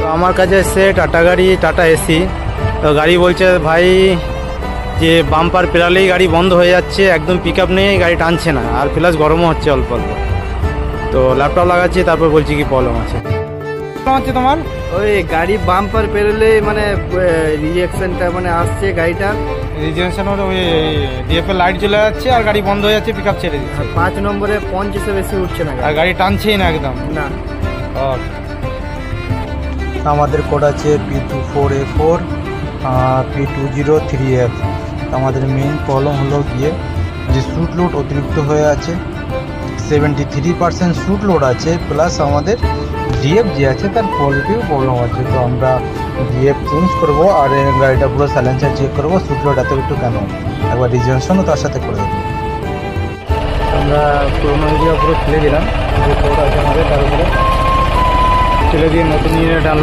তো আমার কাছে এসছে টাটা গাড়ি, টাটা এসি। তো গাড়ি বলছে ভাই যে বাম্পার পেরালেই গাড়ি বন্ধ হয়ে যাচ্ছে, একদম পিক আপ নেই, গাড়ি টানছে না, আর প্লাস গরমও হচ্ছে অল্প অল্প। তো ল্যাপটপ লাগাচ্ছি, তারপর বলছি কি প্রবলেম আছে। হচ্ছে তোমার ওই গাড়ি বাম্পার পেরোলে মানে রিজেকশনটা মানে আসছে গাড়িটার, রিজেকশন ওই ডিএফএল লাইট জ্বলে যাচ্ছে আর গাড়ি বন্ধ হয়ে যাচ্ছে, পিক আপ ছেড়ে দিচ্ছে। 5 নম্বরে পঞ্চাশে বেশি উঠছে না আর গাড়ি টানছেই না একদম না। আমাদের কোড আছে P24A4 P203F। আমাদের মেইন প্রবলেম হলো গিয়ে যে স্রুট লোড অতিরিক্ত হয়ে আছে, 73% স্রুট লোড আছে, প্লাস আমাদের ডিএফ যে আছে তার কোয়ালিটিও প্রবলেম আছে। তো আমরা ডিএফ চেঞ্জ করবো আর গাড়িটা পুরো সাইলেন্সার চেক করবো, স্রুট লোড এত একটু কেন, একবার রিজেকশনও তার সাথে করে দেবো। আমরা পুরোনো এরিয়া পুরো খুলে দিলাম, যে কোড আছে আমাদের তার উপরে তুলে দিয়ে নতুন ইউনিট আনলাম।